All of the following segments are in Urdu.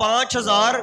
5000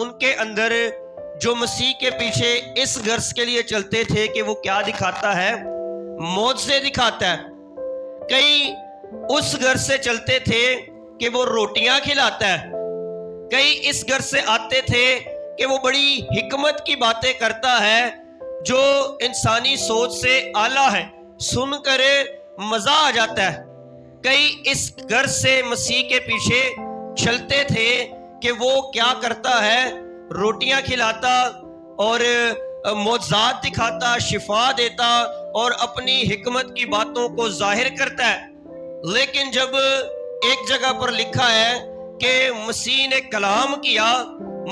ان کے اندر جو مسیح کے پیچھے اس غرض کے لیے چلتے تھے کہ وہ کیا دکھاتا ہے؟ معجزے دکھاتا ہے۔ کئی اس غرض سے چلتے تھے کہ وہ روٹیاں کھلاتا ہے، کئی اس غرض سے آتے تھے کہ وہ بڑی حکمت کی باتیں کرتا ہے جو انسانی سوچ سے اعلیٰ ہے، سن کر مزہ آ جاتا ہے۔ کئی اس غرض سے مسیح کے پیچھے چلتے تھے کہ وہ کیا کرتا ہے؟ روٹیاں کھلاتا اور معجزات دکھاتا، شفا دیتا اور اپنی حکمت کی باتوں کو ظاہر کرتا ہے۔ لیکن جب ایک جگہ پر لکھا ہے کہ مسیح نے کلام کیا،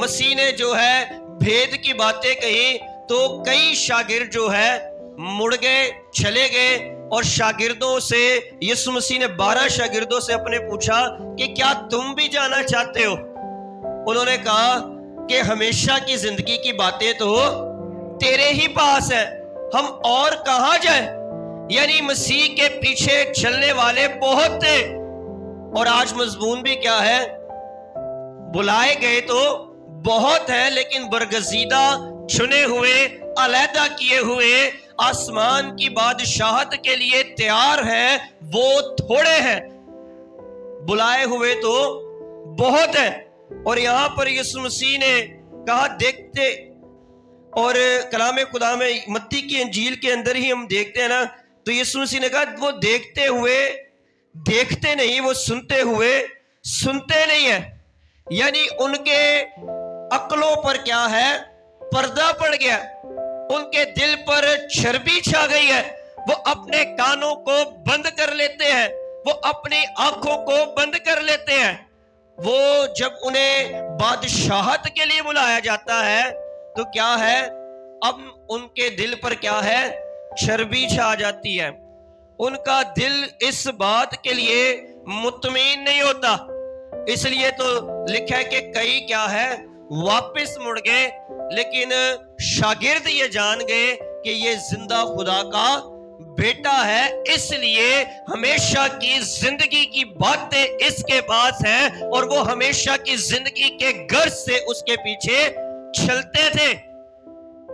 مسیح نے جو ہے بھید کی باتیں کہی، تو کئی شاگرد جو ہے مڑ گئے، چلے گئے، اور شاگردوں سے یسوع مسیح نے 12 شاگردوں سے اپنے پوچھا کہ کیا تم بھی جانا چاہتے ہو؟ انہوں نے کہا کہ ہمیشہ کی زندگی کی باتیں تو تیرے ہی پاس ہے، ہم اور کہاں جائیں؟ یعنی مسیح کے پیچھے چلنے والے بہت تھے، اور آج مضمون بھی کیا ہے؟ بلائے گئے تو بہت ہیں، لیکن برگزیدہ، چنے ہوئے، علیحدہ کیے ہوئے، آسمان کی بادشاہت کے لیے تیار ہیں، وہ تھوڑے ہیں۔ بلائے ہوئے تو بہت ہیں، اور یہاں پر یسوع مسیح نے کہا دیکھتے، اور کلام خدا میں متی کی انجیل کے اندر ہی ہم دیکھتے ہیں نا، تو یسوع مسیح نے کہا وہ دیکھتے ہوئے دیکھتے نہیں، وہ سنتے ہوئے سنتے نہیں ہیں۔ یعنی ان کے عقلوں پر کیا ہے؟ پردہ پڑ گیا، ان کے دل پر چربی چھا گئی ہے، وہ اپنے کانوں کو بند کر لیتے ہیں، وہ اپنی آنکھوں کو بند کر لیتے ہیں۔ وہ جب انہیں بادشاہت کے لیے بلایا جاتا ہے تو کیا ہے؟ اب ان کے دل پر کیا ہے؟ چربی چھا جاتی ہے، ان کا دل اس بات کے لیے مطمئن نہیں ہوتا۔ اس لیے تو لکھا ہے کہ کئی کیا ہے؟ واپس مڑ گئے، لیکن شاگرد یہ جان گئے کہ یہ زندہ خدا کا بیٹا ہے، اس لیے ہمیشہ کی زندگی کی باتیں اس کے پاس ہیں، اور وہ ہمیشہ کی زندگی کے غرض سے اس کے پیچھے چلتے تھے۔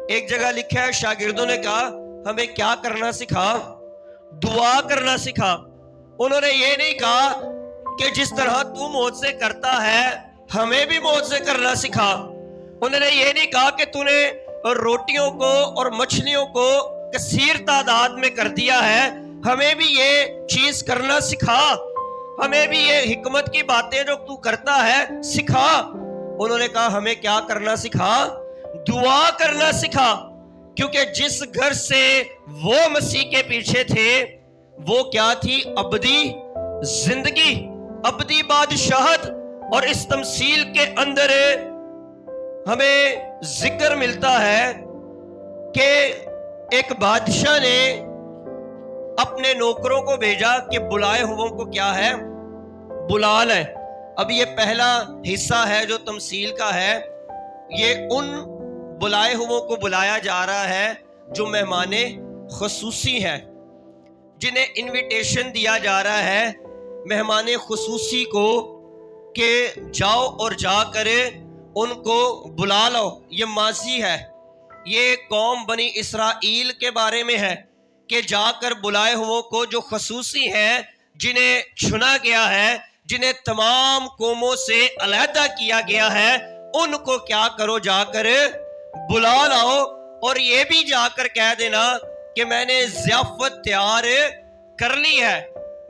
ایک جگہ لکھا ہے شاگردوں نے کہا ہمیں کیا کرنا سکھا؟ دعا کرنا سکھا۔ انہوں نے یہ نہیں کہا کہ جس طرح تو معجزے کرتا ہے ہمیں بھی معجزے کرنا سکھا۔ انہوں نے یہ نہیں کہا کہ تو نے روٹیوں کو اور مچھلیوں کو کثیر تعداد میں کر دیا ہے، ہمیں بھی یہ چیز کرنا سکھا، ہمیں بھی یہ حکمت کی باتیں جو تو کرتا ہے سکھا۔ انہوں نے کہا ہمیں کیا کرنا سکھا؟ دعا کرنا سکھا، کیونکہ جس گھر سے وہ مسیح کے پیچھے تھے وہ کیا تھی؟ ابدی زندگی، ابدی بادشاہت۔ اور اس تمثیل کے اندر ہمیں ذکر ملتا ہے کہ ایک بادشاہ نے اپنے نوکروں کو بھیجا کہ بلائے ہوئوں کو کیا ہے؟ بلا لیں۔ اب یہ پہلا حصہ ہے جو تمثیل کا ہے، یہ ان بلائے ہوئوں کو بلایا جا رہا ہے جو مہمان خصوصی ہیں، جنہیں انویٹیشن دیا جا رہا ہے مہمان خصوصی کو کہ جاؤ اور جا کر ان کو بلا لو۔ یہ ماضی ہے، یہ قوم بنی اسرائیل کے بارے میں ہے کہ جا کر بلائے ہوئوں کو جو خصوصی ہیں، جنہیں چنا گیا ہے، جنہیں تمام قوموں سے علیحدہ کیا گیا ہے، ان کو کیا کرو؟ جا کر بلا لاؤ، اور یہ بھی جا کر کہہ دینا کہ میں نے ضیافت تیار کر لی ہے،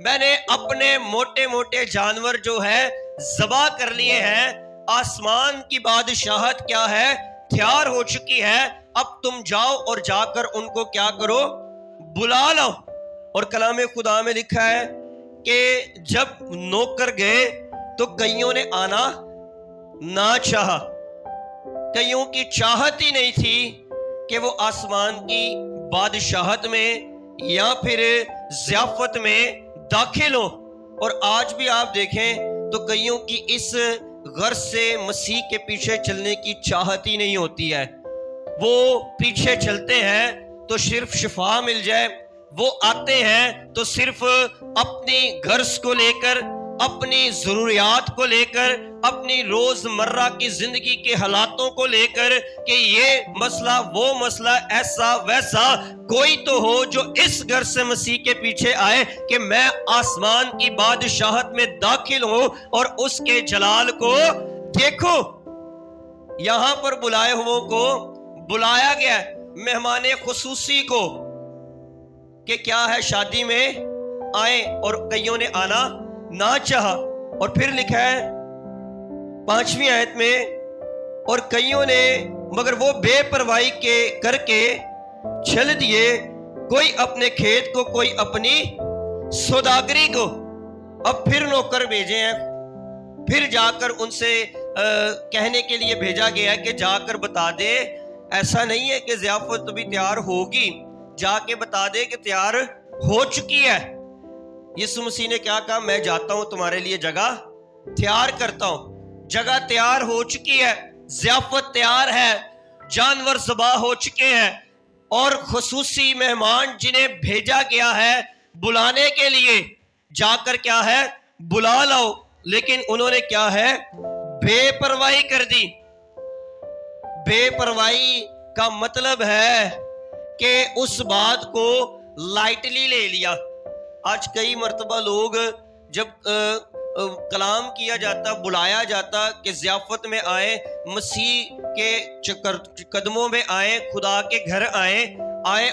میں نے اپنے موٹے موٹے جانور جو ہے ذبح کر لیے ہیں، آسمان کی بادشاہت کیا ہے؟ تیار ہو چکی ہے، اب تم جاؤ اور جا کر ان کو کیا کرو؟ بلا لو۔ اور کلام خدا میں لکھا ہے کہ جب نوکر گئے تو کئیوں نے آنا نہ چاہا، کئیوں کی چاہت ہی نہیں تھی کہ وہ آسمان کی بادشاہت میں یا پھر ضیافت میں داخل ہو۔ اور آج بھی آپ دیکھیں تو کئیوں کی اس غرض سے مسیح کے پیچھے چلنے کی چاہت ہی نہیں ہوتی ہے، وہ پیچھے چلتے ہیں تو صرف شفا مل جائے، وہ آتے ہیں تو صرف اپنی غرض کو لے کر، اپنی ضروریات کو لے کر, اپنی روزمرہ کی زندگی کے حالاتوں کو لے کر کہ یہ مسئلہ وہ مسئلہ ایسا ویسا, کوئی تو ہو جو اس گھر سے مسیح کے پیچھے آئے کہ میں آسمان کی بادشاہت میں داخل ہوں اور اس کے جلال کو دیکھو. یہاں پر بلائے ہوئے کو بلایا گیا ہے, مہمان خصوصی کو, کہ کیا ہے شادی میں آئیں, اور کئیوں نے آنا نہ چاہا. اور پھر لکھا ہے 5ویں آیت میں, اور کئیوں نے مگر وہ بے پرواہی کے کر کے چھل دیے, کوئی اپنے کھیت کو کوئی اپنی سوداگری کو. اب پھر نوکر بھیجے ہیں, پھر جا کر ان سے کہنے کے لیے بھیجا گیا کہ جا کر بتا دے, ایسا نہیں ہے کہ ضیافت ابھی تیار ہوگی, جا کے بتا دے کہ تیار ہو چکی ہے. یسوع مسیح نے کیا کہا, میں جاتا ہوں تمہارے لیے جگہ تیار کرتا ہوں. جگہ تیار ہو چکی ہے, ضیافت تیار ہے, جانور ذبح ہو چکے ہیں, اور خصوصی مہمان جنہیں بھیجا گیا ہے بلانے کے لیے, جا کر کیا ہے بلا لاؤ. لیکن انہوں نے کیا ہے بے پرواہی کر دی. بے پرواہی کا مطلب ہے کہ اس بات کو لائٹلی لے لیا. آج کئی مرتبہ لوگ جب کلام کیا جاتا, بلایا جاتا کہ ضیافت میں آئیں, مسیح کے قدموں میں آئیں, خدا کے گھر آئیں,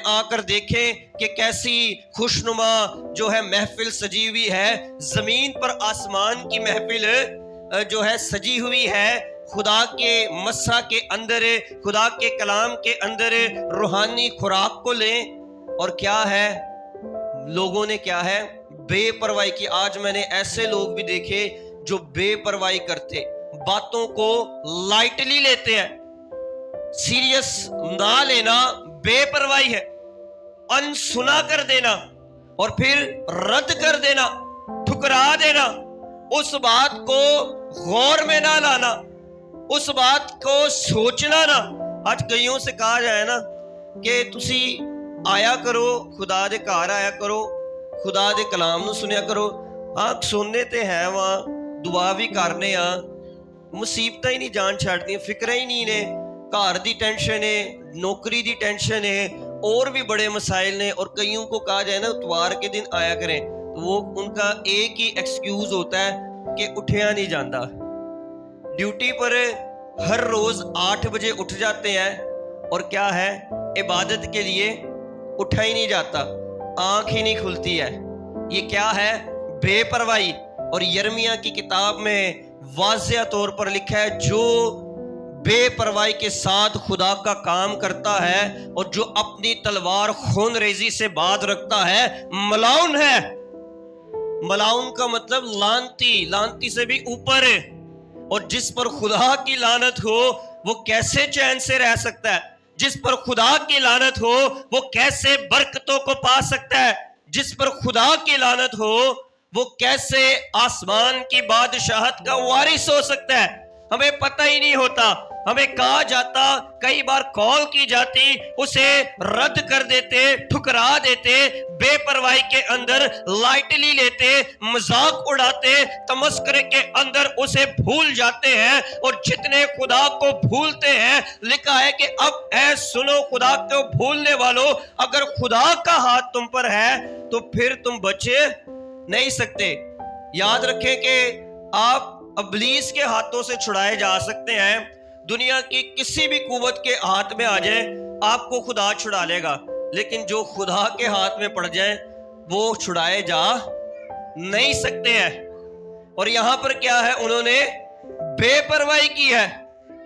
آ کر دیکھیں کہ کیسی خوشنما جو ہے محفل سجی ہوئی ہے, زمین پر آسمان کی محفل جو ہے سجی ہوئی ہے, خدا کے مسا کے اندر, خدا کے کلام کے اندر روحانی خوراک کو لیں. اور کیا ہے لوگوں نے کیا ہے بے پرواہی کی. آج میں نے ایسے لوگ بھی دیکھے جو بے پرواہی کرتے, باتوں کو لائٹلی لیتے ہیں. سیریس نہ لینا بے پرواہی ہے, انسنا کر دینا اور پھر رد کر دینا, ٹھکرا دینا, اس بات کو غور میں نہ لانا, اس بات کو سوچنا نہ. آج کئیوں سے کہا جائے نا کہ تسی آیا کرو, خدا دے گھر آیا کرو, خدا دے کلام نو سنیا کرو. ہاں سننے تے ہیں, وہاں دعا بھی کرنے, مصیبتیں ہی نہیں جان چھاڑتی, فکریں ہی نہیں نے, گھر دی ٹینشن ہے, نوکری دی ٹینشن ہے, اور بھی بڑے مسائل نے. اور کئیوں کو کہا جائے نا اتوار کے دن آیا کریں, تو وہ ان کا ایک ہی ایکسکیوز ہوتا ہے کہ اٹھیا نہیں جاتا. ڈیوٹی پر ہر روز 8 بجے اٹھ جاتے ہیں, اور کیا ہے عبادت کے لیے اٹھا ہی نہیں جاتا, آنکھ ہی نہیں کھلتی ہے. یہ کیا ہے بے پرواہی. اور یرمیہ کی کتاب میں واضح طور پر لکھا ہے, جو بے پرواہی کے ساتھ خدا کا کام کرتا ہے اور جو اپنی تلوار خون ریزی سے باندھ رکھتا ہے, ملاؤن ہے. ملاؤن کا مطلب لانتی, لانتی سے بھی اوپر ہے. اور جس پر خدا کی لعنت ہو وہ کیسے چین سے رہ سکتا ہے, جس پر خدا کی لعنت ہو وہ کیسے برکتوں کو پا سکتا ہے, جس پر خدا کی لعنت ہو وہ کیسے آسمان کی بادشاہت کا وارث ہو سکتا ہے. ہمیں پتہ ہی نہیں ہوتا. ہمیں کہا جاتا, کئی بار کال کی جاتی, اسے رد کر دیتے, ٹھکرا دیتے, بے پرواہی کے اندر لائٹلی لیتے, مذاق اڑاتے, تمسکرے کے اندر اسے بھول جاتے ہیں. اور جتنے خدا کو بھولتے ہیں, لکھا ہے کہ اب اے سنو خدا کو بھولنے والوں, اگر خدا کا ہاتھ تم پر ہے تو پھر تم بچے نہیں سکتے. یاد رکھیں کہ آپ ابلیس کے ہاتھوں سے چھڑائے جا سکتے ہیں. دنیا کی کسی بھی قوت کے ہاتھ میں آ جائے, آپ کو خدا چھڑا لے گا, لیکن جو خدا کے ہاتھ میں پڑ جائے وہ چھڑائے جا نہیں سکتے ہیں. اور یہاں پر کیا ہے, انہوں نے بے پرواہی کی ہے.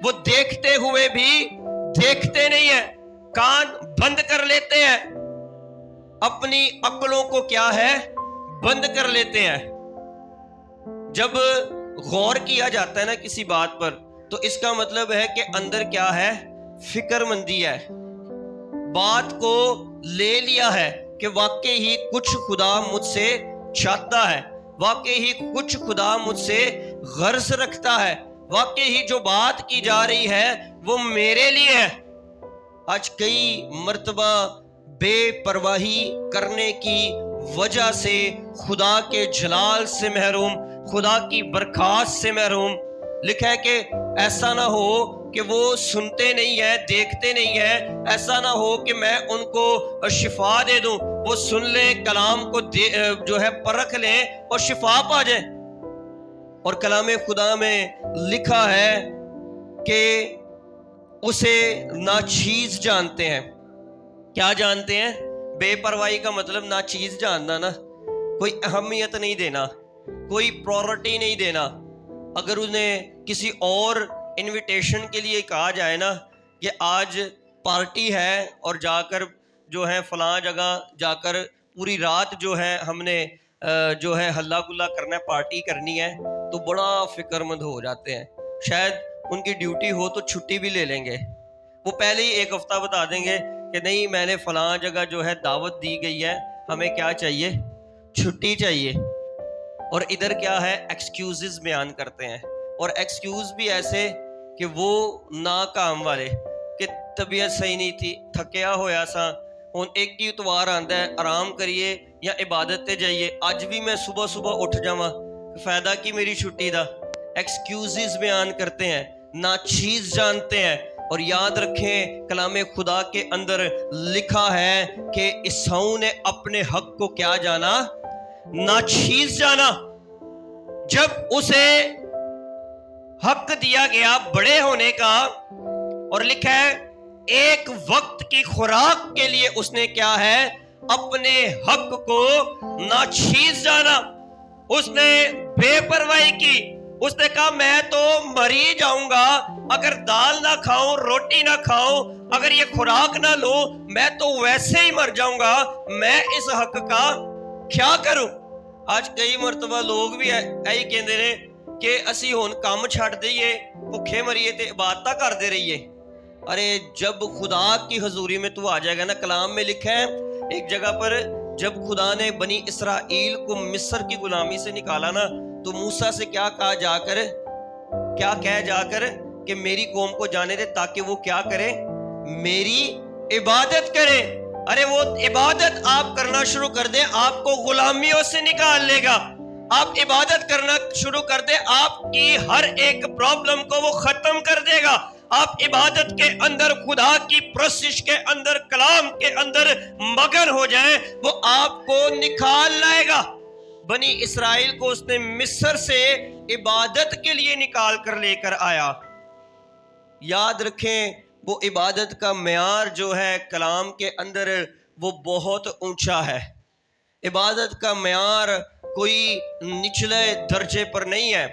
وہ دیکھتے ہوئے بھی دیکھتے نہیں ہیں, کان بند کر لیتے ہیں, اپنی عقلوں کو کیا ہے بند کر لیتے ہیں. جب غور کیا جاتا ہے نا کسی بات پر, تو اس کا مطلب ہے کہ اندر کیا ہے فکر مندی ہے, بات کو لے لیا ہے کہ واقعی ہی کچھ خدا مجھ سے چاہتا ہے, واقعی ہی کچھ خدا مجھ سے غرض رکھتا ہے, واقعی ہی جو بات کی جا رہی ہے وہ میرے لیے ہے. آج کئی مرتبہ بے پرواہی کرنے کی وجہ سے خدا کے جلال سے محروم, خدا کی برکات سے محروم. لکھا ہے کہ ایسا نہ ہو کہ وہ سنتے نہیں ہیں، دیکھتے نہیں ہیں، ایسا نہ ہو کہ میں ان کو شفا دے دوں، وہ سن لیں کلام کو جو ہے پرکھ لیں اور شفا پا جائیں. اور کلام خدا میں لکھا ہے کہ اسے ناچیز جانتے ہیں. کیا جانتے ہیں؟ بے پرواہی کا مطلب ناچیز جاننا نا، کوئی اہمیت نہیں دینا، کوئی پرائورٹی نہیں دینا. اگر انہیں کسی اور انویٹیشن کے لیے کہا جائے نا کہ آج پارٹی ہے اور جا کر جو ہے فلاں جگہ جا کر پوری رات جو ہے ہم نے جو ہے ہلا گلا کرنا ہے، پارٹی کرنی ہے، تو بڑا فکر مند ہو جاتے ہیں. شاید ان کی ڈیوٹی ہو تو چھٹی بھی لے لیں گے. وہ پہلے ہی ایک ہفتہ بتا دیں گے کہ نہیں میں نے فلاں جگہ جو ہے دعوت دی گئی ہے، ہمیں کیا چاہیے؟ چھٹی چاہیے. اور ادھر کیا ہے؟ ایکسکیوزز بیان کرتے ہیں. اور ایکسکیوز بھی ایسے کہ وہ ناکام والے، کہ طبیعت صحیح نہیں تھی، تھکیا ہویا سا، ہن ایک ہی اتوار آندا ہے، آرام کریے یا عبادت تے جائیے، اج بھی میں صبح صبح اٹھ جاواں، فائدہ کی میری چھٹی دا. ایکسکیوزز بیان کرتے ہیں، ناچیز جانتے ہیں. اور یاد رکھیں کلام خدا کے اندر لکھا ہے کہ عیساؤں نے اپنے حق کو کیا جانا؟ ناچیز جانا. جب اسے حق دیا گیا بڑے ہونے کا، اور لکھا ہے ایک وقت کی خوراک کے لیے اس نے کیا ہے؟ اپنے حق کو ناچیز جانا. اس نے بے پرواہی کی. اس نے کہا میں تو مر ہی جاؤں گا اگر دال نہ کھاؤں، روٹی نہ کھاؤں، اگر یہ خوراک نہ لوں، میں تو ویسے ہی مر جاؤں گا، میں اس حق کا کیا کروں؟ آج کئی مرتبہ لوگ بھی ایہی کہندے نے کہ اسی ہن کام چھڈ دئیے، بھکھے مریے تے عبادتاں کردے رہیے. ارے جب خدا کی حضوری میں تو آ جائے گا نا، کلام میں لکھا ہے ایک جگہ پر جب خدا نے بنی اسرائیل کو مصر کی غلامی سے نکالا نا، تو موسیٰ سے کیا کہا جا کر؟ کیا کہہ جا کر کہ میری قوم کو جانے دے تاکہ وہ کیا کرے؟ میری عبادت کرے. ارے وہ عبادت آپ کرنا شروع کر دیں، آپ کو غلامیوں سے نکال لے گا. آپ عبادت کرنا شروع کر دیں، آپ کی ہر ایک پرابلم کو وہ ختم کر دے گا. آپ عبادت کے اندر، خدا کی پرستش کے اندر، کلام کے اندر مگن ہو جائیں، وہ آپ کو نکال لائے گا. بنی اسرائیل کو اس نے مصر سے عبادت کے لیے نکال کر لے کر آیا. یاد رکھیں وہ عبادت کا معیار جو ہے کلام کے اندر وہ بہت اونچا ہے. عبادت کا معیار کوئی نچلے درجے پر نہیں ہے.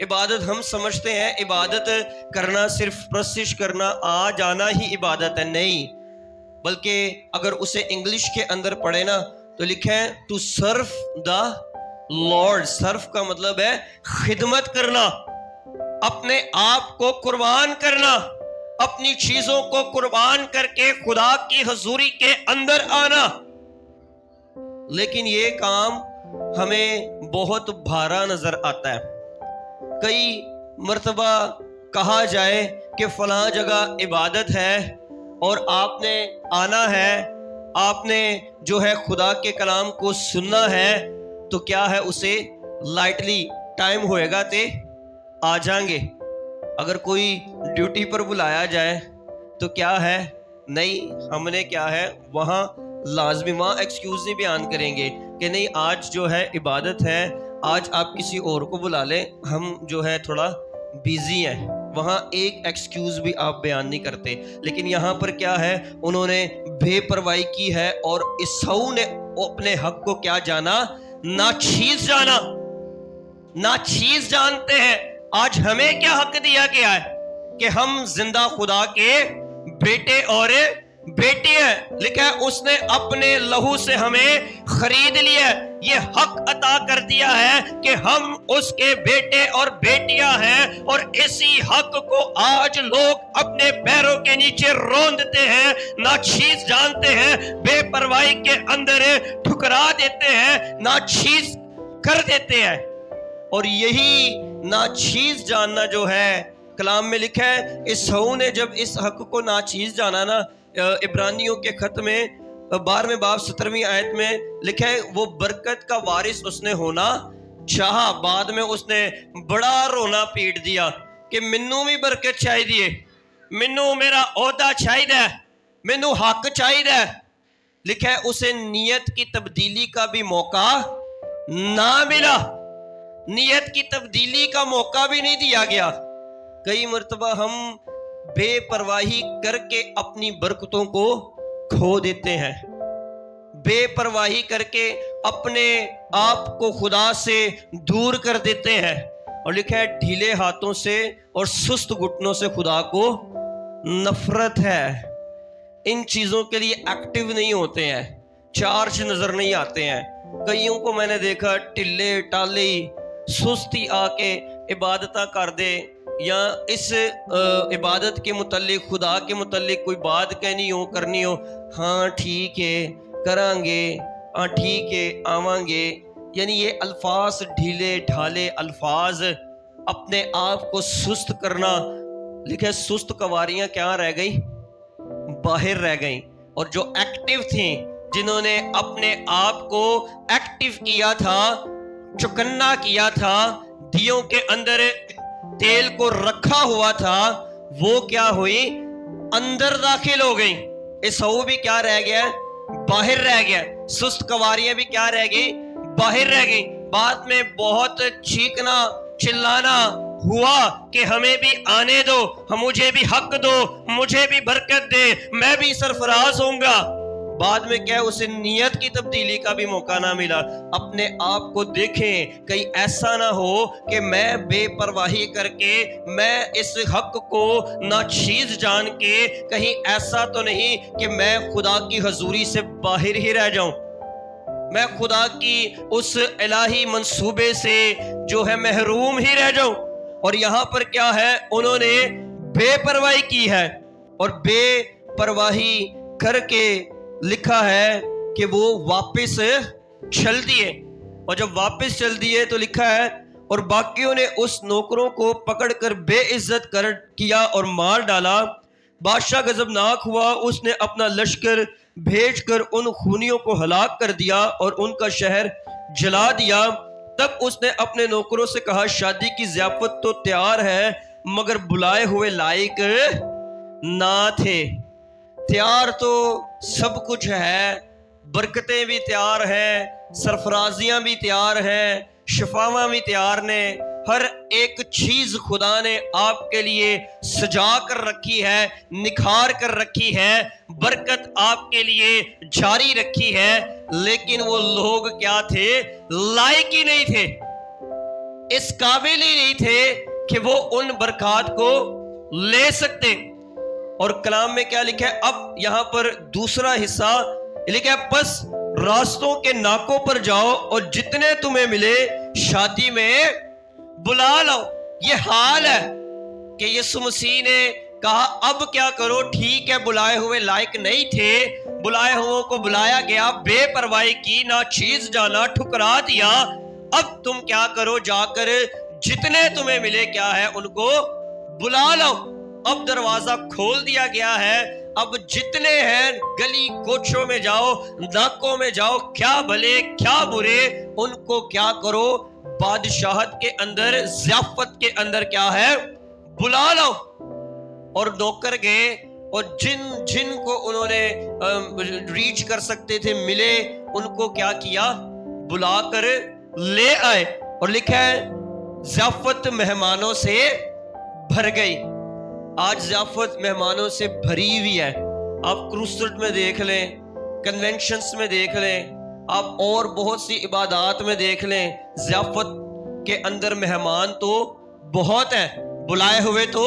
عبادت ہم سمجھتے ہیں عبادت کرنا صرف پرستش کرنا، آ جانا ہی عبادت ہے. نہیں، بلکہ اگر اسے انگلش کے اندر پڑھے نا تو لکھا ہے to serve the Lord. Serve کا مطلب ہے خدمت کرنا، اپنے آپ کو قربان کرنا، اپنی چیزوں کو قربان کر کے خدا کی حضوری کے اندر آنا. لیکن یہ کام ہمیں بہت بھارا نظر آتا ہے. کئی مرتبہ کہا جائے کہ فلاں جگہ عبادت ہے اور آپ نے آنا ہے، آپ نے جو ہے خدا کے کلام کو سننا ہے، تو کیا ہے اسے لائٹلی ٹائم ہوئے گا تے آ جائیں گے. اگر کوئی ڈیوٹی پر بلایا جائے تو کیا ہے؟ نہیں، ہم نے کیا ہے وہاں لازمی وہاں ایکسکیوز نہیں بیان کریں گے کہ نہیں آج جو ہے عبادت ہے، آج آپ کسی اور کو بلا لیں، ہم جو ہے تھوڑا بیزی ہیں. وہاں ایک ایکسکیوز بھی آپ بیان نہیں کرتے. لیکن یہاں پر کیا ہے؟ انہوں نے بے پرواہی کی ہے اور عیساؤں نے اپنے حق کو کیا جانا؟ ناچیز جانا. ناچیز جانتے ہیں. آج ہمیں کیا حق دیا گیا ہے کہ ہم زندہ خدا کے بیٹے اور بیٹی ہیں. لکھا ہے اس نے اپنے لہو سے ہمیں خرید لیا ہے. یہ حق عطا کر دیا ہے کہ ہم اس کے بیٹے اور بیٹیاں ہیں، اور اسی حق کو آج لوگ اپنے پیروں کے نیچے روندتے ہیں، ناچیز جانتے ہیں، بے پرواہی کے اندر ٹھکرا دیتے ہیں، ناچیز کر دیتے ہیں. اور یہی ناچیز جاننا جو ہے کلام میں لکھا ہے عیساؤں نے جب اس حق کو ناچیز جانا نا، عبرانیوں کے خط میں 12ویں باب 17ویں آیت میں لکھا ہے وہ برکت کا وارث اس نے ہونا چاہا بعد میں اس نے بڑا رونا پیٹ دیا کہ منوں بھی برکت چاہیے, منوں میرا عہدہ چاہیے, منوں حق چاہیے. لکھا ہے اسے نیت کی تبدیلی کا بھی موقع نہ ملا, نیت کی تبدیلی کا موقع بھی نہیں دیا گیا. کئی مرتبہ ہم بے پرواہی کر کے اپنی برکتوں کو کھو دیتے ہیں, بے پرواہی کر کے اپنے آپ کو خدا سے دور کر دیتے ہیں. اور لکھا ہے ڈھیلے ہاتھوں سے اور سست گھٹنوں سے خدا کو نفرت ہے. ان چیزوں کے لیے ایکٹیو نہیں ہوتے ہیں, چارج نظر نہیں آتے ہیں. کئیوں کو میں نے دیکھا ٹلے ٹالے سستی آ کے عبادتاں کر دے, یا اس عبادت کے متعلق خدا کے متعلق کوئی بات کہنی ہو کرنی ہو, ہاں ٹھیک ہے کریں گے, ہاں ٹھیک ہے آواں گے. یعنی یہ الفاظ ڈھیلے ڈھالے الفاظ, اپنے آپ کو سست کرنا. لکھے سست کواریاں کیا رہ گئی, باہر رہ گئیں. اور جو ایکٹیو تھیں, جنہوں نے اپنے آپ کو ایکٹیو کیا تھا, چکنا کیا تھا, دیوں کے اندر تیل کو رکھا ہوا تھا, وہ کیا ہوئی اندر داخل ہو گئی. اسو بھی کیا رہ گیا, باہر رہ گیا. سست کواریاں بھی کیا رہ گئی, باہر رہ گئی. بعد میں بہت چیخنا چلانا ہوا کہ ہمیں بھی آنے دو, مجھے بھی حق دو, مجھے بھی برکت دے, میں بھی سرفراز ہوں گا. بعد میں کیا اسے نیت کی تبدیلی کا بھی موقع نہ ملا. اپنے آپ کو دیکھیں, کہیں ایسا نہ ہو کہ میں بے پرواہی کر کے, میں اس حق کو ناچیز جان کے, کہیں ایسا تو نہیں کہ میں خدا کی حضوری سے باہر ہی رہ جاؤں, میں خدا کی اس الہی منصوبے سے جو ہے محروم ہی رہ جاؤں. اور یہاں پر کیا ہے, انہوں نے بے پرواہی کی ہے, اور بے پرواہی کر کے لکھا ہے کہ وہ واپس چل دیے. اور جب واپس چل دیے تو لکھا ہے اور باقیوں نے اس نوکروں کو پکڑ کر بے عزت کیا اور مار ڈالا. بادشاہ غضبناک ہوا, اس نے اپنا لشکر بھیج کر ان خونیوں کو ہلاک کر دیا اور ان کا شہر جلا دیا. تب اس نے اپنے نوکروں سے کہا, شادی کی ضیافت تو تیار ہے مگر بلائے ہوئے لائق نہ تھے. تیار تو سب کچھ ہے, برکتیں بھی تیار ہیں, سرفرازیاں بھی تیار ہیں, شفاواں بھی تیار نے, ہر ایک چیز خدا نے آپ کے لیے سجا کر رکھی ہے, نکھار کر رکھی ہے, برکت آپ کے لیے جاری رکھی ہے. لیکن وہ لوگ کیا تھے, لائق ہی نہیں تھے, اس قابل ہی نہیں تھے کہ وہ ان برکات کو لے سکتے. اور کلام میں کیا لکھا ہے, اب یہاں پر دوسرا حصہ لکھا ہے, بس راستوں کے ناکوں پر جاؤ اور جتنے تمہیں ملے شادی میں بلا لاؤ. یہ حال ہے کہ یسوع مسیح نے کہا اب کیا کرو, ٹھیک ہے بلائے ہوئے لائق نہیں تھے, بلائے ہوئے کو بلایا گیا, بے پرواہی کی, ناچیز جانا, ٹھکرا دیا. اب تم کیا کرو, جا کر جتنے تمہیں ملے کیا ہے ان کو بلا لاؤ. اب دروازہ کھول دیا گیا ہے, اب جتنے ہیں گلی کوچوں میں جاؤ, ناکوں میں جاؤ, کیا بھلے کیا برے, ان کو کیا کرو, بادشاہت کے اندر, ضیافت کے اندر کیا ہے بلا لاؤ. اور نوکر گئے اور جن کو انہوں نے ریچ کر سکتے تھے ملے, ان کو کیا کیا, بلا کر لے آئے. اور لکھا ہے ضیافت مہمانوں سے بھر گئی. آج ضیافت مہمانوں سے بھری ہوئی ہے. آپ کروسٹ میں دیکھ لیں, کنونشنز میں دیکھ لیں, آپ اور بہت سی عبادات میں دیکھ لیں, ضیافت کے اندر مہمان تو بہت ہیں, بلائے ہوئے تو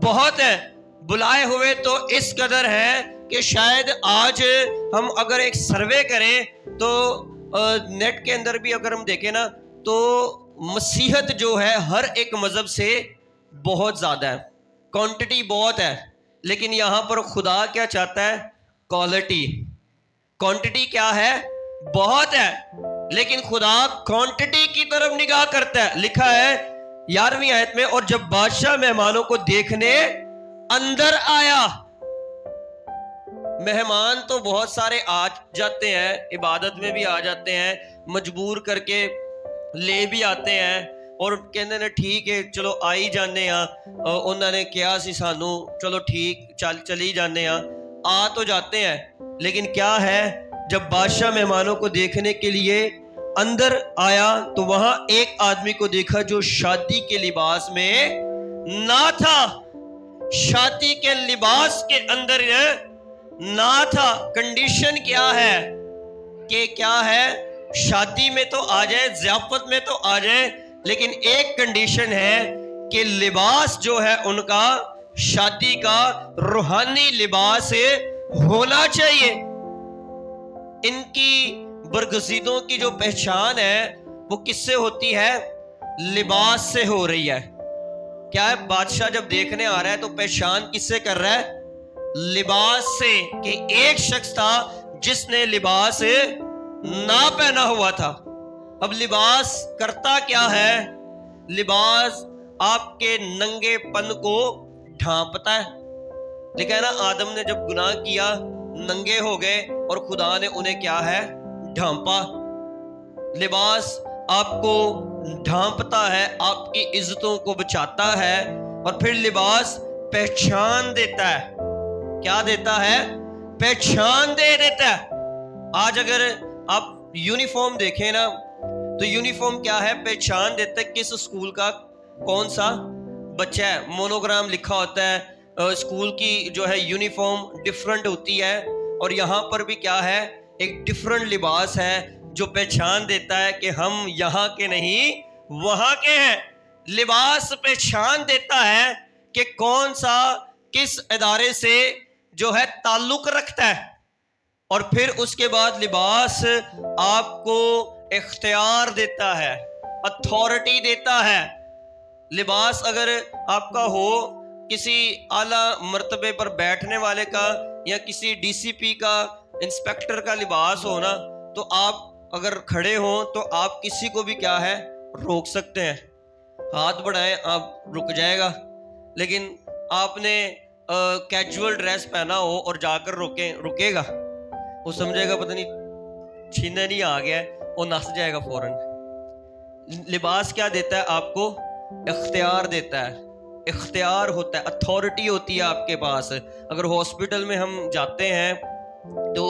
بہت ہیں. بلائے ہوئے تو اس قدر ہے کہ شاید آج ہم اگر ایک سروے کریں تو نیٹ کے اندر بھی اگر ہم دیکھیں نا تو مسیحت جو ہے ہر ایک مذہب سے بہت زیادہ ہے, کوانٹٹی بہت ہے. لیکن یہاں پر خدا کیا چاہتا ہے, کوالٹی. کوانٹٹی کیا ہے, بہت ہے, لیکن خدا کوانٹٹی کی طرف نگاہ کرتا ہے. لکھا ہے 11ویں آیت میں, اور جب بادشاہ مہمانوں کو دیکھنے اندر آیا. مہمان تو بہت سارے آ جاتے ہیں, عبادت میں بھی آ جاتے ہیں, مجبور کر کے لے بھی آتے ہیں اور کہتے ہیں ٹھیک ہے چلو آئی جانے انہوں نے کیا سی سانو چلو ٹھیک چلی جانے آ تو جاتے ہیں. لیکن کیا ہے جب بادشاہ مہمانوں کو دیکھنے کے لیے اندر آیا تو وہاں ایک آدمی کو دیکھا جو شادی کے لباس میں نہ تھا, شادی کے لباس کے اندر نہ تھا. کنڈیشن کیا ہے کہ کیا ہے, شادی میں تو آ جائے, ضیافت میں تو آ جائے, لیکن ایک کنڈیشن ہے کہ لباس جو ہے ان کا شادی کا روحانی لباس ہونا چاہیے. ان کی برگزیدوں کی جو پہچان ہے وہ کس سے ہوتی ہے؟ لباس سے ہو رہی ہے. کیا ہے, بادشاہ جب دیکھنے آ رہا ہے تو پہچان کس سے کر رہا ہے؟ لباس سے. کہ ایک شخص تھا جس نے لباس نہ پہنا ہوا تھا. اب لباس کرتا کیا ہے؟ لباس آپ کے ننگے پن کو ڈھانپتا ہے. لیکن نا آدم نے جب گناہ کیا ننگے ہو گئے اور خدا نے انہیں کیا ہے؟ ڈھانپا. لباس آپ کو ڈھانپتا ہے, آپ کی عزتوں کو بچاتا ہے, اور پھر لباس پہچان دیتا ہے. کیا دیتا ہے؟ پہچان دے دیتا ہے. آج اگر آپ یونیفارم دیکھیں نا تو یونیفارم کیا ہے؟ پہچان دیتا ہے کس اسکول کا کون سا بچہ ہے. مونوگرام لکھا ہوتا ہے, اسکول کی جو ہے یونیفارم ڈیفرنٹ ہوتی ہے, اور یہاں پر بھی کیا ہے؟ ایک ڈیفرنٹ لباس ہے جو پہچان دیتا ہے کہ ہم یہاں کے نہیں وہاں کے ہیں. لباس پہچان دیتا ہے کہ کون سا کس ادارے سے جو ہے تعلق رکھتا ہے. اور پھر اس کے بعد لباس آپ کو اختیار دیتا ہے, اتھارٹی دیتا ہے. لباس اگر آپ کا ہو کسی اعلیٰ مرتبے پر بیٹھنے والے کا یا کسی ڈی سی پی کا, انسپیکٹر کا لباس ہو نا, تو آپ اگر کھڑے ہوں تو آپ کسی کو بھی کیا ہے روک سکتے ہیں. ہاتھ بڑھائیں آپ رک جائے گا. لیکن آپ نے کیجول ڈریس پہنا ہو اور جا کر رکے گا, وہ سمجھے گا پتہ نہیں چھینے نہیں آ گیا ہے, وہ نس جائے گا فوراً. لباس کیا دیتا ہے آپ کو؟ اختیار دیتا ہے, اختیار ہوتا ہے, اتھارٹی ہوتی ہے آپ کے پاس. اگر ہاسپٹل میں ہم جاتے ہیں تو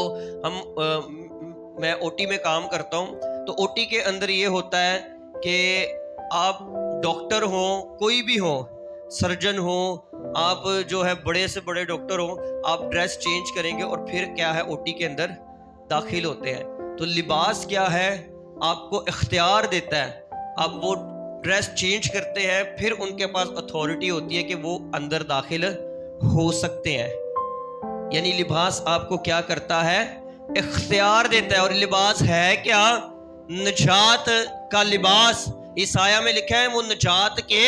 میں او ٹی میں کام کرتا ہوں, تو او ٹی کے اندر یہ ہوتا ہے کہ آپ ڈاکٹر ہوں, کوئی بھی ہو, سرجن ہو, آپ جو ہے بڑے سے بڑے ڈاکٹر ہو, آپ ڈریس چینج کریں گے اور پھر کیا ہے او ٹی کے اندر داخل ہوتے ہیں. تو لباس کیا ہے؟ آپ کو اختیار دیتا ہے. آپ وہ ڈریس چینج کرتے ہیں, پھر ان کے پاس اتھارٹی ہوتی ہے کہ وہ اندر داخل ہو سکتے ہیں. یعنی لباس آپ کو کیا کرتا ہے؟ اختیار دیتا ہے. اور لباس ہے کیا؟ نجات کا لباس. عیسائیہ میں لکھا ہے وہ نجات کے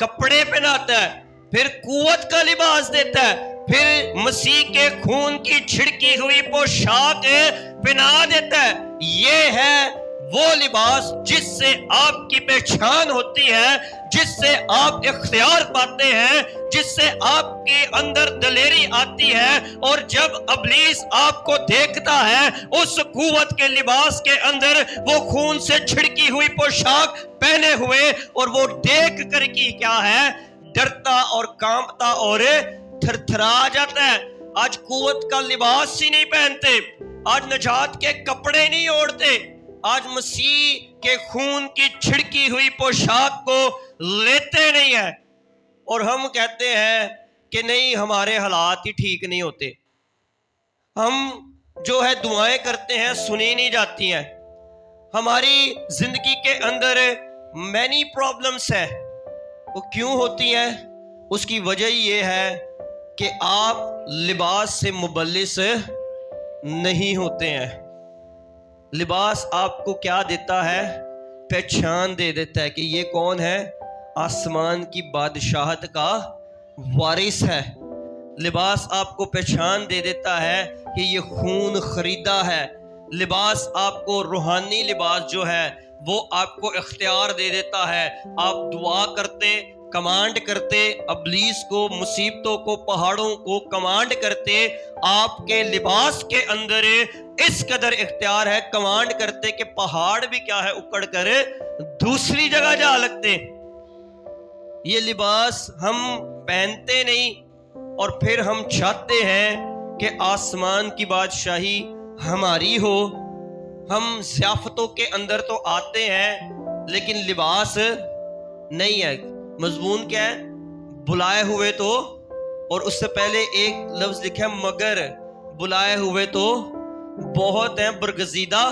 کپڑے پہناتا ہے, پھر قوت کا لباس دیتا ہے, پھر مسیح کے خون کی چھڑکی ہوئی پوشاک پہنا دیتا ہے. یہ ہے وہ لباس جس سے آپ کی پہچان ہوتی ہے, جس سے آپ اختیار پاتے ہیں, جس سے آپ کے اندر دلیری آتی ہے. اور جب ابلیس آپ کو دیکھتا ہے اس قوت کے لباس کے اندر, وہ خون سے چھڑکی ہوئی پوشاک پہنے ہوئے, اور وہ دیکھ کر کی کیا ہے؟ ڈرتا اور کانپتا اور تھرتھرا جاتا ہے. آج قوت کا لباس ہی نہیں پہنتے, آج نجات کے کپڑے نہیں اوڑھتے, آج مسیح کے خون کی چھڑکی ہوئی پوشاک کو لیتے نہیں ہیں. اور ہم کہتے ہیں کہ نہیں ہمارے حالات ہی ٹھیک نہیں ہوتے, ہم جو ہے دعائیں کرتے ہیں سنی نہیں جاتی ہیں, ہماری زندگی کے اندر مینی پرابلمس ہیں. وہ کیوں ہوتی ہیں؟ اس کی وجہ یہ ہے کہ آپ لباس سے مبلس نہیں ہوتے ہیں. لباس آپ کو کیا دیتا ہے؟ پہچان دے دیتا ہے کہ یہ کون ہے؟ آسمان کی بادشاہت کا وارث ہے. لباس آپ کو پہچان دے دیتا ہے کہ یہ خون خریدا ہے. لباس آپ کو روحانی لباس جو ہے وہ آپ کو اختیار دے دیتا ہے. آپ دعا کرتے, کمانڈ کرتے, ابلیس کو, مصیبتوں کو, پہاڑوں کو کمانڈ کرتے, آپ کے لباس کے اندر اس قدر اختیار ہے کمانڈ کرتے کہ پہاڑ بھی کیا ہے اکڑ کر دوسری جگہ جا لگتے. یہ لباس ہم پہنتے نہیں اور پھر ہم چاہتے ہیں کہ آسمان کی بادشاہی ہماری ہو. ہم ضیافتوں کے اندر تو آتے ہیں لیکن لباس نہیں ہے. مضمون کیا ہے؟ بلائے ہوئے تو، اور اس سے پہلے ایک لفظ لکھا ہے مگر. بلائے ہوئے تو بہت ہیں، برگزیدہ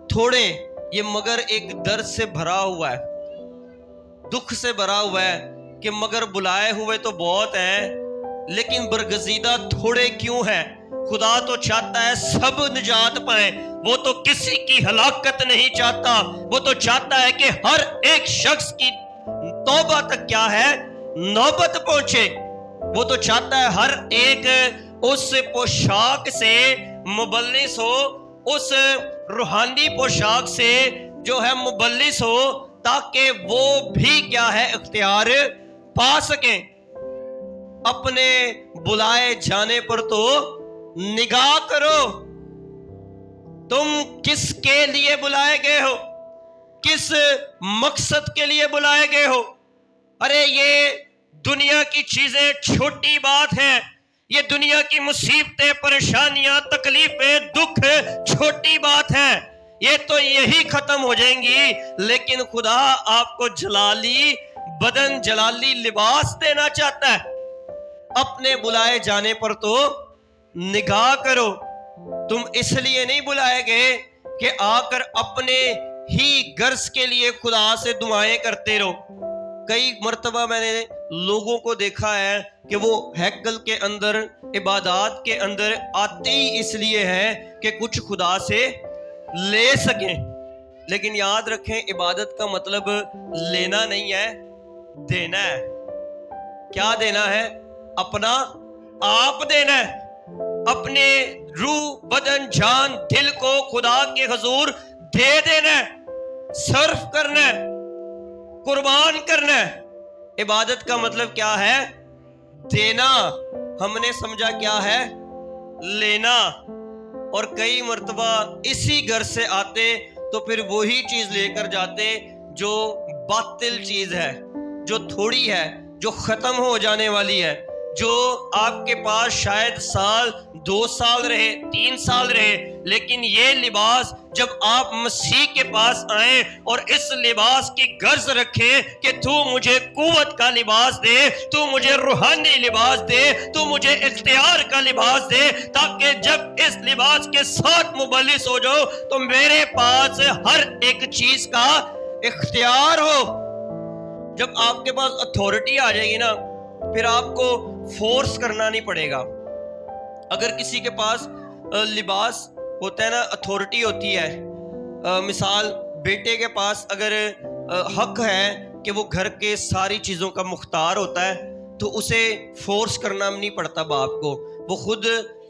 تھوڑے. یہ مگر ایک درد سے بھرا ہوا ہے، دکھ سے بھرا ہوا ہے کہ مگر بلائے ہوئے تو بہت ہیں لیکن برگزیدہ تھوڑے کیوں ہیں؟ خدا تو چاہتا ہے سب نجات پائیں. وہ تو کسی کی ہلاکت نہیں چاہتا، وہ تو چاہتا ہے کہ ہر ایک شخص کی توبہ تک کیا ہے نوبت پہنچے. وہ تو چاہتا ہے ہر ایک اس پوشاک سے مبلس ہو، اس روحانی پوشاک سے جو ہے مبلس ہو، تاکہ وہ بھی کیا ہے اختیار پا سکیں. اپنے بلائے جانے پر تو نگاہ کرو. تم کس کے لیے بلائے گئے ہو؟ کس مقصد کے لیے بلائے گئے ہو؟ ارے یہ دنیا کی چیزیں چھوٹی بات ہے، یہ دنیا کی مصیبتیں، پریشانیاں، تکلیفیں، دکھ چھوٹی بات ہے، یہ تو یہی ختم ہو جائیں گی. لیکن خدا آپ کو جلالی بدن، جلالی لباس دینا چاہتا ہے. اپنے بلائے جانے پر تو نگاہ کرو. تم اس لیے نہیں بلائے گئے کہ آ کر اپنے ہی غرض کے لیے خدا سے دعائیں کرتے رہو. کئی مرتبہ میں نے لوگوں کو دیکھا ہے کہ وہ ہیکل کے اندر، عبادات کے اندر آتے ہی اس لیے ہے کہ کچھ خدا سے لے سکیں. لیکن یاد رکھیں عبادت کا مطلب لینا نہیں ہے، دینا ہے. کیا دینا ہے؟ اپنا آپ دینا ہے. اپنے روح، بدن، جان، دل کو خدا کے حضور دے دینا ہے، صرف کرنا ہے، قربان کرنا ہے. عبادت کا مطلب کیا ہے؟ دینا. ہم نے سمجھا کیا ہے؟ لینا. اور کئی مرتبہ اسی گھر سے آتے تو پھر وہی چیز لے کر جاتے جو باطل چیز ہے، جو تھوڑی ہے، جو ختم ہو جانے والی ہے، جو آپ کے پاس شاید سال، 2 سال رہے، 3 سال رہے. لیکن یہ لباس جب آپ مسیح کے پاس آئیں اور اس لباس کی غرض رکھیں کہ تو مجھے قوت کا لباس دے، تو مجھے روحانی لباس دے، تو مجھے اختیار کا لباس دے، تاکہ جب اس لباس کے ساتھ مبلس ہو جاؤ تو میرے پاس ہر ایک چیز کا اختیار ہو. جب آپ کے پاس اتھارٹی آ جائے گی نا، پھر آپ کو فورس کرنا نہیں پڑے گا. اگر کسی کے پاس لباس ہوتا ہے نا، اتھارٹی ہوتی ہے، مثال بیٹے کے پاس اگر حق ہے کہ وہ گھر کے ساری چیزوں کا مختار ہوتا ہے تو اسے فورس کرنا نہیں پڑتا باپ کو. وہ خود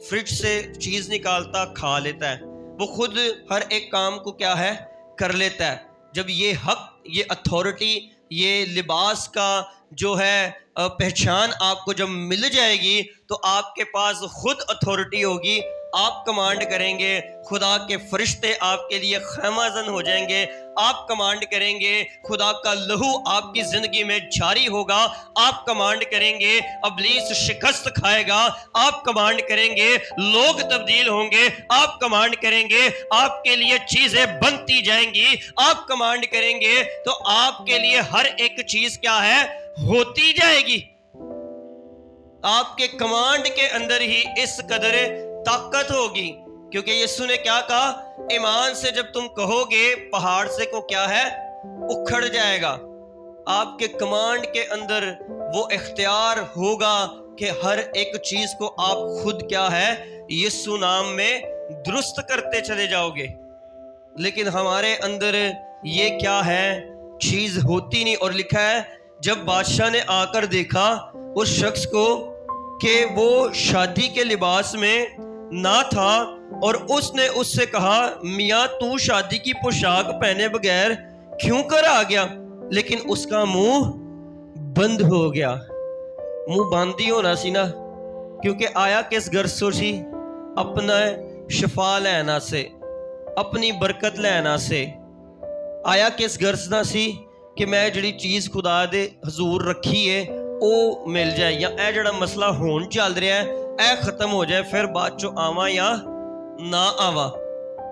فریج سے چیز نکالتا، کھا لیتا ہے، وہ خود ہر ایک کام کو کیا ہے کر لیتا ہے. جب یہ حق، یہ اتھارٹی، یہ لباس کا جو ہے پہچان آپ کو جب مل جائے گی تو آپ کے پاس خود اتھارٹی ہوگی. آپ کمانڈ کریں گے، خدا کے فرشتے آپ کے لیے خیمہ زن ہو جائیں گے. آپ کمانڈ کریں گے، خدا کا لہو آپ کی زندگی میں جاری ہوگا. آپ کمانڈ کریں گے، ابلیس شکست کھائے گا. آپ کمانڈ کریں گے، لوگ تبدیل ہوں گے. آپ کمانڈ کریں گے، آپ کے لیے چیزیں بنتی جائیں گی. آپ کمانڈ کریں گے تو آپ کے لیے ہر ایک چیز کیا ہے ہوتی جائے گی. آپ کے کمانڈ کے اندر ہی اس قدر طاقت ہوگی. کیونکہ یسوع نے کیا کہا؟ ایمان سے جب تم کہو گے پہاڑ سے کو کیا ہے اکھڑ جائے گا. آپ کے کمانڈ کے اندر وہ اختیار ہوگا کہ ہر ایک چیز کو آپ خود کیا ہے یسوع نام میں درست کرتے چلے جاؤ گے. لیکن ہمارے اندر یہ کیا ہے چیز ہوتی نہیں. اور لکھا ہے جب بادشاہ نے آ کر دیکھا اس شخص کو کہ وہ شادی کے لباس میں نہ تھا، اور اس نے اس سے کہا میاں تو شادی کی پوشاک پہنے بغیر کیوں کر آ گیا؟ لیکن اس کا منہ بند ہو گیا. منہ بند ہی ہونا سی نا، کیونکہ آیا کس گھر سے سی؟ اپنا ਸ਼ਫਾ ਲੈਣ ਆਸੇ, ਆਪਣੀ ਬਰਕਤ ਲੈਣ ਆਸੇ ਆਇਆ। ਕਿਸ ਗਰਜ਼ ਨਾਲ ਸੀ ਕਿ ਮੈਂ ਜਿਹੜੀ ਚੀਜ਼ ਖੁਦਾ ਦੇ ਹਜ਼ੂਰ ਰੱਖੀ ਏ ਉਹ ਮਿਲ ਜਾਏ, ਜਾਂ ਇਹ ਜਿਹੜਾ ਮਸਲਾ ਹੁਣ ਚੱਲ ਰਿਹਾ ਇਹ ਖਤਮ ਹੋ ਜਾਏ, ਫਿਰ ਬਾਅਦ ਚੋਂ ਆਵਾਂ ਜਾਂ ਨਾ ਆਵਾਂ।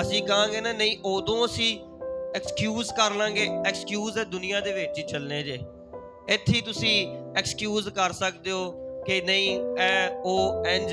ਅਸੀਂ ਕਹਾਂਗੇ ਨਾ ਨਹੀਂ, ਉਦੋਂ ਅਸੀਂ ਐਕਸਕਿਊਜ਼ ਕਰ ਲਾਂਗੇ। ਐਕਸਕਿਊਜ਼ ਹੈ ਦੁਨੀਆ ਦੇ ਵਿੱਚ ਹੀ ਚੱਲਨੇ ਜੇ, ਇੱਥੇ ਹੀ ਤੁਸੀਂ ਐਕਸਕਿਊਜ਼ ਕਰ ਸਕਦੇ ਹੋ ਕਿ ਨਹੀਂ ਇਹ ਉਹ ਇੰਜ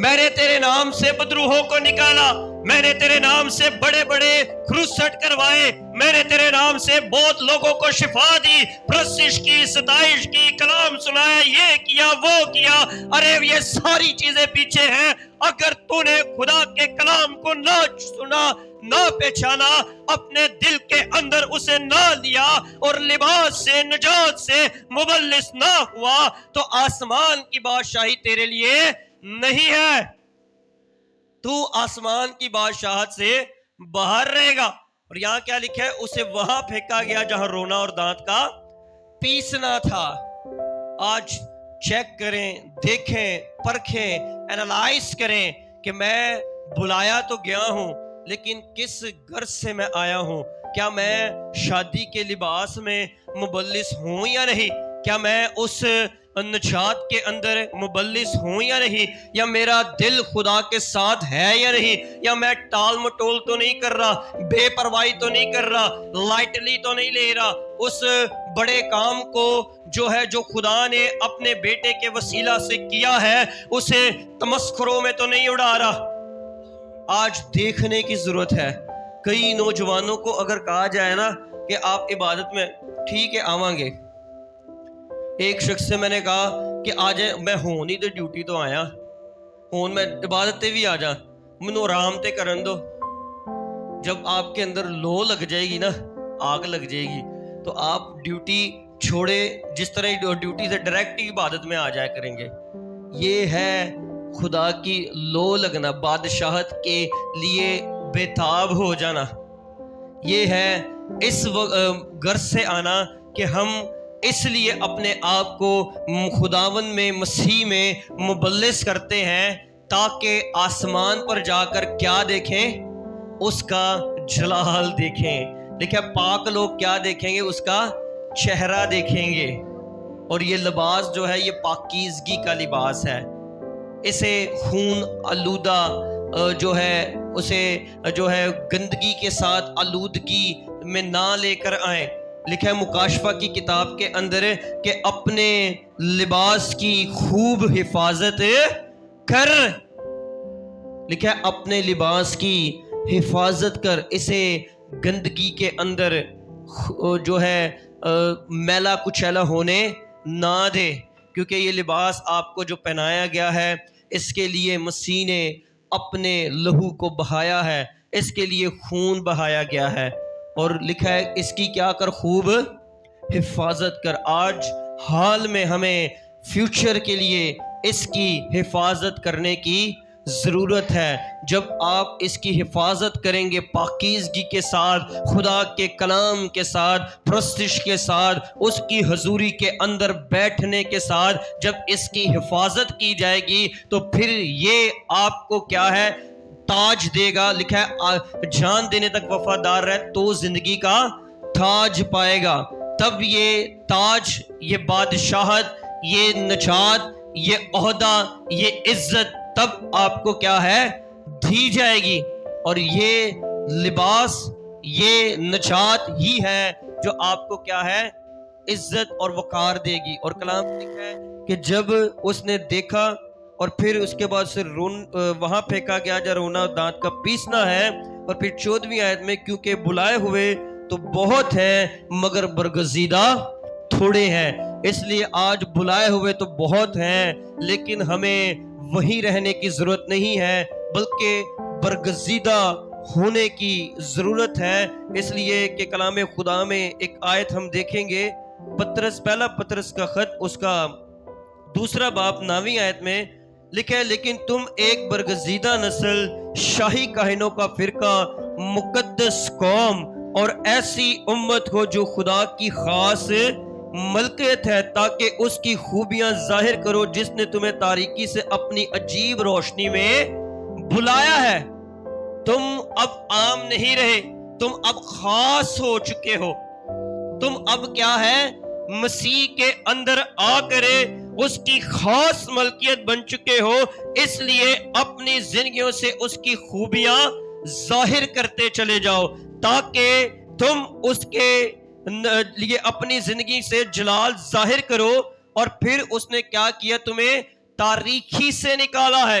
میں نے تیرے نام سے بدروحوں کو نکالا، میں نے تیرے نام سے بڑے بڑے کروسٹ کروائے، میں نے تیرے نام سے بہت لوگوں کو شفا دی، پرستش کی، ستائش کی، کلام سنایا، یہ کیا وہ کیا۔ ارے یہ ساری چیزیں پیچھے ہیں، اگر تو نے خدا کے کلام کو نہ سنا، نہ پہچانا، اپنے دل کے اندر اسے نہ لیا اور لباس سے، نجات سے مبلس نہ ہوا، تو آسمان کی بادشاہی تیرے لیے نہیں ہے۔ تو آسمان کی بادشاہت سے باہر رہے گا۔ اور یہاں کیا لکھا ہے؟ اسے وہاں پھینکا گیا جہاں رونا اور دانت کا پیسنا تھا۔ آج چیک کریں، دیکھیں، پرکھیں، اینالائز کریں کہ میں بلایا تو گیا ہوں، لیکن کس غرض سے میں آیا ہوں؟ کیا میں شادی کے لباس میں مبلس ہوں یا نہیں؟ کیا میں اس نجات کے اندر مبلس ہوں یا نہیں؟ یا میرا دل خدا کے ساتھ ہے یا نہیں؟ یا میں ٹال مٹول تو نہیں کر رہا، بے پرواہی تو نہیں کر رہا، لائٹلی تو نہیں لے رہا، اس بڑے کام کو جو خدا نے اپنے بیٹے کے وسیلہ سے کیا ہے اسے تمسخروں میں تو نہیں اڑا رہا؟ آج دیکھنے کی ضرورت ہے۔ کئی نوجوانوں کو اگر کہا جائے نا کہ آپ عبادت میں ٹھیک ہے آواں گے، ایک شخص سے میں نے کہا کہ آج میں ہوں نہیں تو ڈیوٹی تو آیا ہوں، میں عبادت تے بھی آ جا، منو آرام تے کرن دو۔ جب آپ کے اندر لو لگ جائے گی نا، آگ لگ جائے گی، تو آپ ڈیوٹی چھوڑے جس طرح ڈیوٹی سے ڈائریکٹ عبادت میں آ جایا کریں گے۔ یہ ہے خدا کی لو لگنا، بادشاہت کے لیے بےتاب ہو جانا۔ یہ ہے اس غرض سے آنا کہ ہم اس لیے اپنے آپ کو خداوند میں، مسیح میں مبلس کرتے ہیں تاکہ آسمان پر جا کر کیا دیکھیں؟ اس کا جلال دیکھیں۔ دیکھیں پاک لوگ کیا دیکھیں گے؟ اس کا چہرہ دیکھیں گے۔ اور یہ لباس جو ہے یہ پاکیزگی کا لباس ہے۔ اسے خون آلودہ جو ہے اسے جو ہے گندگی کے ساتھ آلودگی میں نہ لے کر آئیں۔ لکھا ہے مکاشفہ کی کتاب کے اندر کہ اپنے لباس کی خوب حفاظت کر۔ لکھا ہے اپنے لباس کی حفاظت کر، اسے گندگی کے اندر جو ہے میلا کچیلا ہونے نہ دے، کیونکہ یہ لباس آپ کو جو پہنایا گیا ہے اس کے لیے مسیح نے اپنے لہو کو بہایا ہے، اس کے لیے خون بہایا گیا ہے۔ اور لکھا ہے اس کی کیا کر؟ خوب حفاظت کر۔ آج حال میں ہمیں فیوچر کے لیے اس کی حفاظت کرنے کی ضرورت ہے۔ جب آپ اس کی حفاظت کریں گے پاکیزگی کے ساتھ، خدا کے کلام کے ساتھ، پرستش کے ساتھ، اس کی حضوری کے اندر بیٹھنے کے ساتھ، جب اس کی حفاظت کی جائے گی تو پھر یہ آپ کو کیا ہے؟ تاج دے گا۔ لکھا ہے جان دینے تک وفادار رہے تو زندگی کا تاج پائے گا۔ تب یہ تاج، یہ بادشاہت، یہ نجات، یہ عہدہ، یہ عزت تب آپ کو کیا ہے؟ دی جائے گی۔ اور یہ لباس، یہ نجات ہی ہے جو آپ کو کیا ہے؟ عزت اور وقار دے گی۔ اور کلام لکھا ہے کہ جب اس نے دیکھا اور پھر اس کے بعد سے وہاں پھینکا گیا جہاں رونا دانت کا پیسنا ہے۔ اور پھر 14ویں آیت میں کیونکہ بلائے ہوئے تو بہت ہیں مگر برگزیدہ تھوڑے ہیں۔ اس لیے آج بلائے ہوئے تو بہت ہیں لیکن ہمیں وہیں رہنے کی ضرورت نہیں ہے بلکہ برگزیدہ ہونے کی ضرورت ہے۔ اس لیے کہ کلام خدا میں ایک آیت ہم دیکھیں گے، پہلا پطرس کا خط، اس کا 2 باب 9ویں آیت میں لکھا ہے لیکن تم ایک برگزیدہ نسل، شاہی کاہنوں کا فرقہ، مقدس قوم اور ایسی امت ہو جو خدا کی خاص ملکیت ہے تاکہ اس کی خوبیاں ظاہر کرو جس نے تمہیں تاریکی سے اپنی عجیب روشنی میں بلایا ہے۔ تم اب عام نہیں رہے، تم اب خاص ہو چکے ہو۔ تم اب کیا ہے؟ مسیح کے اندر آ کرے اس کی خاص ملکیت بن چکے ہو۔ اس لیے اپنی زندگیوں سے اس کی خوبیاں ظاہر کرتے چلے جاؤ تاکہ تم اس کے لیے اپنی زندگی سے جلال ظاہر کرو۔ اور پھر اس نے کیا کیا؟ تمہیں تاریکی سے نکالا ہے،